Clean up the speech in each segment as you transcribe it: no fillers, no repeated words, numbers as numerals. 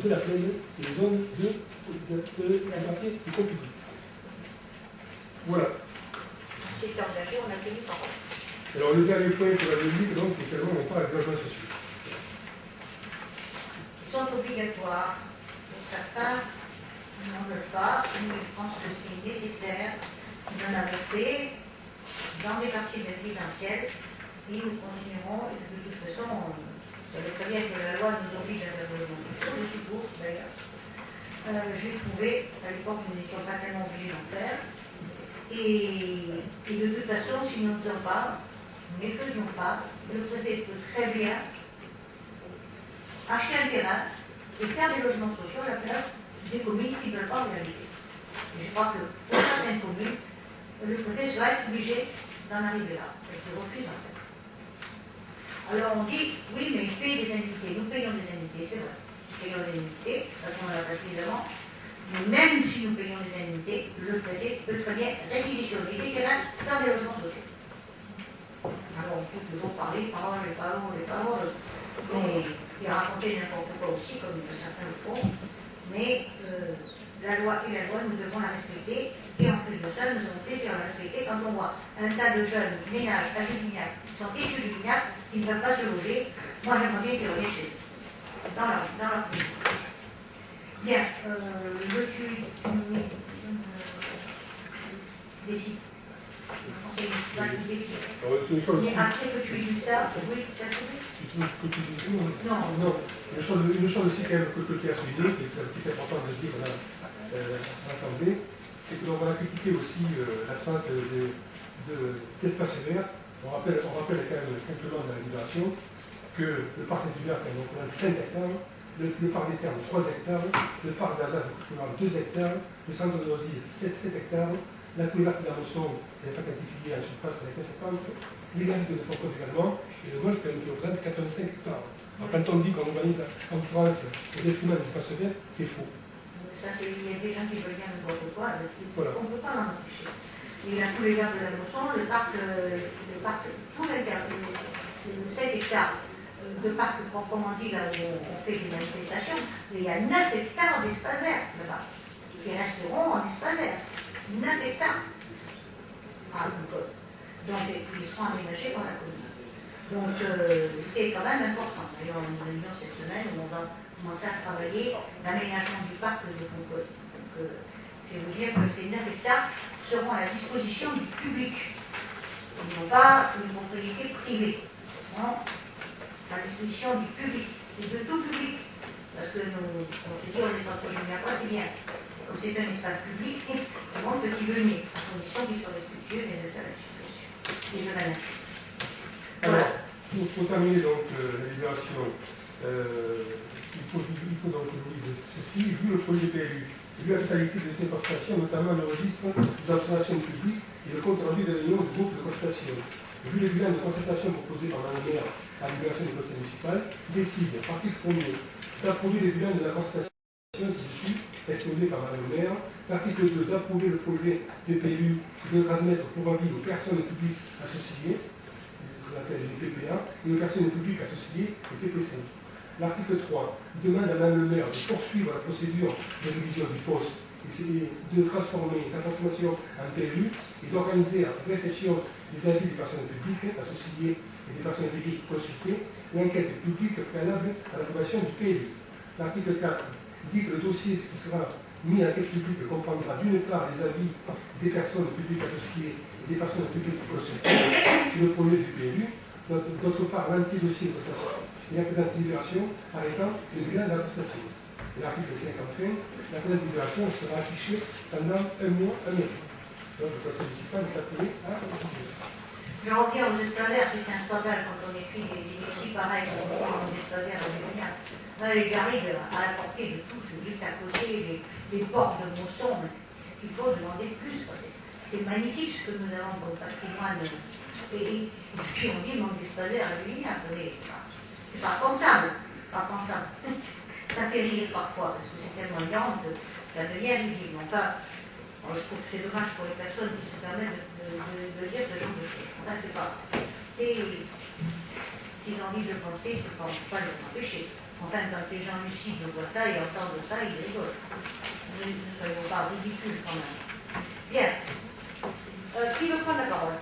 de la plaine et les zones un papier du compte public. Voilà. C'est engagé, on a tenu parole. Alors le dernier point que j'avais dit, donc, c'est qu'également on parle de logements sociaux. Ils sont obligatoires. Pour certains, ils n'en veulent pas, mais je pense que c'est nécessaire. Nous en avons fait dans des quartiers résidentiels et nous continuerons. Et de toute façon, vous savez très bien que la loi nous oblige à faire des logements sociaux, je suis pour d'ailleurs. J'ai trouvé, à l'époque, nous n'étions pas tellement obligés d'en faire. Et de toute façon, si nous ne faisons pas, nous ne les faisons pas, le préfet peut très bien acheter un terrain et faire des logements sociaux à la place des communes qui ne veulent pas réaliser. Et je crois que pour certaines communes, le préfet sera être obligé d'en arriver là, parce qu'il refuse en fait. Alors on dit, oui, mais il paye des indemnités. Nous payons des indemnités, c'est vrai. Nous payons des indemnités, parce qu'on en a pas suffisamment. Mais même si nous payons des indemnités, le préfet peut très bien réquisitionner des terrains dans des logements sociaux. Alors on peut toujours parler, les paroles, mais et raconter n'importe quoi aussi, comme certains le font. Mais la loi est la loi, nous devons la respecter. Et en plus de ça, nous avons plaisir à la respecter quand on voit un tas de jeunes ménages à Juvignac qui sont issus de Juvignac, qui ne peuvent pas se loger. Moi, j'aimerais bien qu'ils reviennent chez eux, dans leur pays. Bien, le TUI décide. Le conseil municipal qui décide. Mais après que tu aies dit ça, oui, tu as trouvé? Non. Une chose aussi quand même qui a souligné, qui est important de dire à l'Assemblée, c'est que l'on va critiquer aussi l'absence d'espace vert. On rappelle quand même simplement dans la libération que le parc Saint-Hubert représente 5 hectares, le parc des Terres 3 hectares, le parc d'Alsace représente 2 hectares, le centre de loisirs 7 hectares, la couleur de la Mosson n'est pas quantifiée en surface avec 4 hectares, les gars de Foucault également, et le golf qui représente 85 hectares. Alors quand on dit qu'on organise en outrance au détriment des espaces verts, c'est faux. Ça, il y a des gens qui veulent bien n'importe quoi, voilà. On ne peut pas l'en empêcher. Il y a tous les gars de la Mosson, le parc tout l'intérieur, 7 hectares de parc proprement dit, là où on fait des manifestations, mais il y a 9 hectares d'espace vert là-bas, qui resteront en espace vert. 9 hectares. Donc, ils seront aménagés par la commune. Donc, c'est quand même important. D'ailleurs, on a une réunion cette semaine où on va commencer à travailler l'aménagement du parc de Concorde. Donc, c'est vous dire que ces 9 hectares seront à la disposition du public. Ils n'ont pas une propriété privée. Ils seront à la disposition du public et de tout public. Parce que on se dit, on est en projet de quoi, c'est bien. Comme c'est un espace public, tout le monde peut y venir, à condition qu'il soit respectueux des installations. Et de la nature. Alors, pour terminer donc la libération, il faut donc louer ceci, vu le projet PLU, vu la totalité de ces constatations, notamment le registre des observations publiques et le compte rendu des réunions du groupe de constatation. Vu les bilans de constatation proposés par Mme le maire à la libération du conseil municipal, décide, article 1er, d'approuver les bilans de la constatation ci-dessus, exposé par Mme le maire. L'article 2, d'approuver le projet de PLU de transmettre pour avis aux personnes publiques associées, qu'on appelle les PPA, et aux personnes publiques associées, les PPC. L'article 3 demande à Mme le maire de poursuivre la procédure de révision du poste et de transformer sa transformation en PLU et d'organiser la réception des avis des personnes publiques associées et des personnes publiques consultées, l'enquête publique préalable à l'approbation du PLU. L'article 4 dit que le dossier qui sera mis à l'enquête publique comprendra d'une part les avis des personnes publiques associées et des personnes publiques consultées sur le projet du PLU, d'autre part l'entier dossier de constatation et la présente libération arrêtant le bilan de la constatation. Et l'article 5 enfin, la présente libération sera affichée pendant un mois. Donc le conseil municipal est appelé à juger. Je reviens aux escalaires, c'est un scandale quand on écrit des dossiers pareils qu'on voit aux escalaires de Génial. Les garrigues à la portée de tous, juste à côté, les portes de Mosson, il faut demander plus. C'est magnifique ce que nous avons comme patrimoine. Et puis on dit manque d'escalaires à Génial. C'est pas pensable. Pas pensable. Ça fait rire parfois, parce que c'est tellement grand que ça devient visible. Enfin, je trouve que c'est dommage pour les personnes qui se permettent de dire ce genre de choses. Ça, c'est pas. S'ils ont envie de penser, c'est pas de l'empêcher. Enfin, quand les gens lucides voient ça et entendent ça, ils rigolent. Ne soyons pas ridicules quand même. Bien. Qui veut prendre la parole?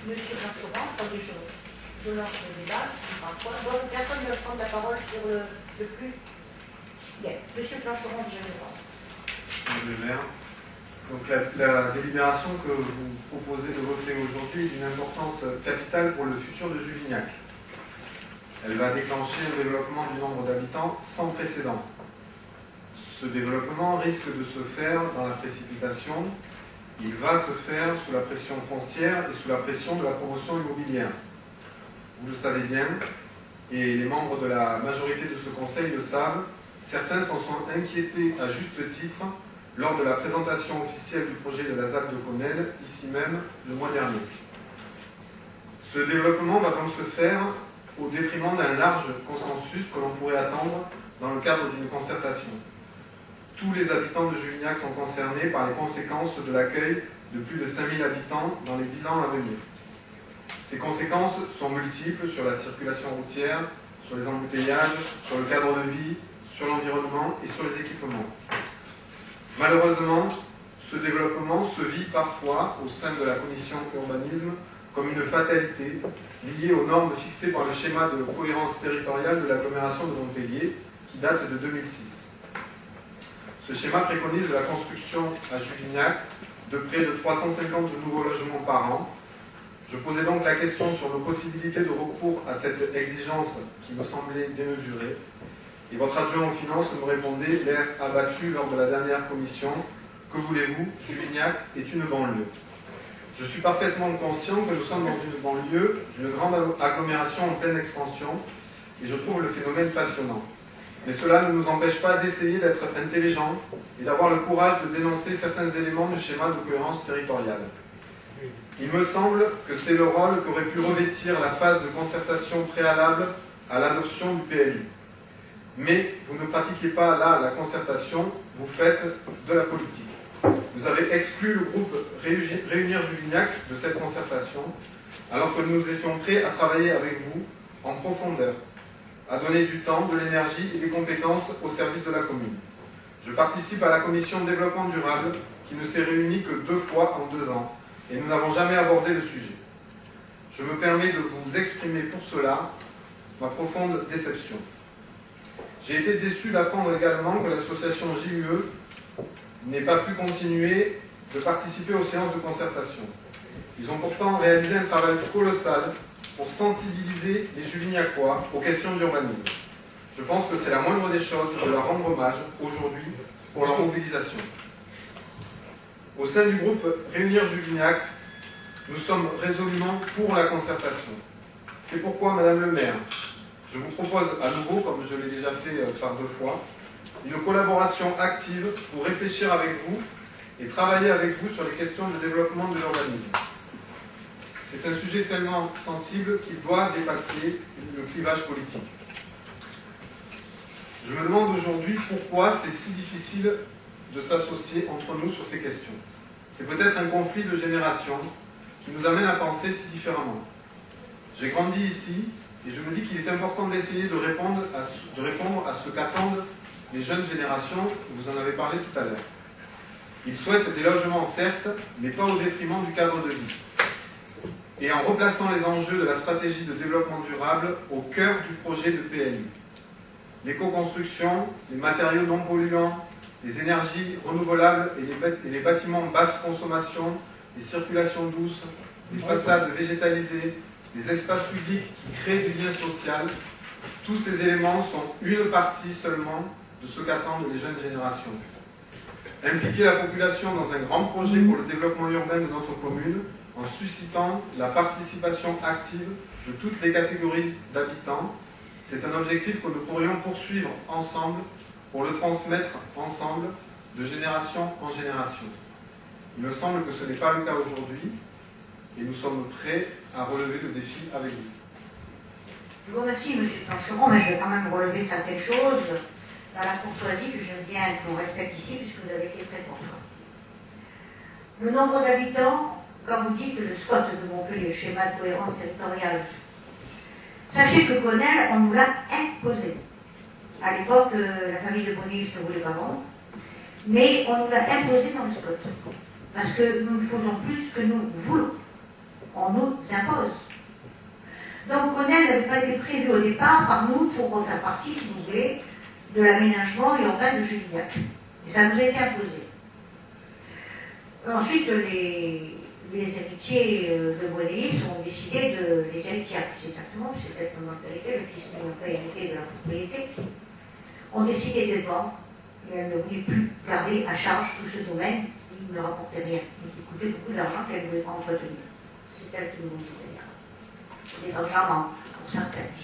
Monsieur Blancheron, attendez, je lance le débat. Bon, personne ne veut prendre la parole sur le plus. Bien. Monsieur Blancheron, vous avez le droit. Madame le maire. Donc la délibération que vous proposez de voter aujourd'hui est d'une importance capitale pour le futur de Juvignac. Elle va déclencher un développement du nombre d'habitants sans précédent. Ce développement risque de se faire dans la précipitation. Il va se faire sous la pression foncière et sous la pression de la promotion immobilière. Vous le savez bien, et les membres de la majorité de ce conseil le savent, certains s'en sont inquiétés à juste titre lors de la présentation officielle du projet de la ZAC de Connelle, ici même, le mois dernier. Ce développement va donc se faire au détriment d'un large consensus que l'on pourrait attendre dans le cadre d'une concertation. Tous les habitants de Juvignac sont concernés par les conséquences de l'accueil de plus de 5000 habitants dans les 10 ans à venir. Ces conséquences sont multiples sur la circulation routière, sur les embouteillages, sur le cadre de vie, sur l'environnement et sur les équipements. Malheureusement, ce développement se vit parfois au sein de la commission urbanisme comme une fatalité liée aux normes fixées par le schéma de cohérence territoriale de l'agglomération de Montpellier qui date de 2006. Ce schéma préconise la construction à Juvignac de près de 350 nouveaux logements par an. Je posais donc la question sur nos possibilités de recours à cette exigence qui me semblait démesurée. Et votre adjoint aux finances me répondait, l'air abattu lors de la dernière commission, que voulez-vous, Juvignac est une banlieue. Je suis parfaitement conscient que nous sommes dans une banlieue, d'une grande agglomération en pleine expansion, et je trouve le phénomène passionnant. Mais cela ne nous empêche pas d'essayer d'être intelligents et d'avoir le courage de dénoncer certains éléments du schéma de cohérence territoriale. Il me semble que c'est le rôle qu'aurait pu revêtir la phase de concertation préalable à l'adoption du PLU. Mais vous ne pratiquez pas là la concertation, vous faites de la politique. Vous avez exclu le groupe Réunir Juvignac de cette concertation, alors que nous étions prêts à travailler avec vous en profondeur, à donner du temps, de l'énergie et des compétences au service de la commune. Je participe à la commission de développement durable qui ne s'est réunie que 2 fois en 2 ans et nous n'avons jamais abordé le sujet. Je me permets de vous exprimer pour cela ma profonde déception. J'ai été déçu d'apprendre également que l'association JUE n'ait pas pu continuer de participer aux séances de concertation. Ils ont pourtant réalisé un travail colossal pour sensibiliser les Juvignacois aux questions d'urbanisme. Je pense que c'est la moindre des choses de leur rendre hommage aujourd'hui pour leur mobilisation. Au sein du groupe Réunir Juvignac, nous sommes résolument pour la concertation. C'est pourquoi, Madame le maire, je vous propose à nouveau, comme je l'ai déjà fait par 2 fois, une collaboration active pour réfléchir avec vous et travailler avec vous sur les questions de développement de l'urbanisme. C'est un sujet tellement sensible qu'il doit dépasser le clivage politique. Je me demande aujourd'hui pourquoi c'est si difficile de s'associer entre nous sur ces questions. C'est peut-être un conflit de génération qui nous amène à penser si différemment. J'ai grandi ici et je me dis qu'il est important d'essayer de répondre à ce qu'attendent les jeunes générations, vous en avez parlé tout à l'heure. Ils souhaitent des logements, certes, mais pas au détriment du cadre de vie. Et en replaçant les enjeux de la stratégie de développement durable au cœur du projet de PLU. L'éco-construction, les matériaux non polluants, les énergies renouvelables et les bâtiments basse consommation, les circulations douces, les façades végétalisées, les espaces publics qui créent du lien social, tous ces éléments sont une partie seulement de ce qu'attendent les jeunes générations. Impliquer la population dans un grand projet pour le développement urbain de notre commune, en suscitant la participation active de toutes les catégories d'habitants, c'est un objectif que nous pourrions poursuivre ensemble pour le transmettre ensemble de génération en génération. Il me semble que ce n'est pas le cas aujourd'hui et nous sommes prêts à relever le défi avec vous. Je vous remercie, M. Plancheron, mais je vais quand même relever certaines choses dans la courtoisie que j'aime bien qu'on respecte ici, puisque vous avez été très content. Le nombre d'habitants, quand vous dites le SWOT de Montpellier, le schéma de cohérence territoriale, Sachez que Gwenel, on nous l'a imposé. À l'époque, la famille de Bonnelis ne voulait pas vendre, mais on nous l'a imposé dans le SCOT. Parce que nous ne faisons plus ce que nous voulons. On nous impose. Donc Gwenel n'avait pas été prévu au départ par nous pour faire partie, si vous voulez, de l'aménagement urbain de Juvignac. Et ça nous a été imposé. Ensuite, les héritiers de Bonnelis ont décidé de... Les héritiers, plus exactement, c'est peut-être mon vérité, le fils n'ayant pas hérité de la propriété, ont décidé de vendre. Et elle ne voulait plus garder à charge tout ce domaine qui ne rapportait rien, et qui coûtait beaucoup d'argent qu'elle ne voulait pas entretenir. C'est elle qui nous dit d'ailleurs. C'est charmant pour certains.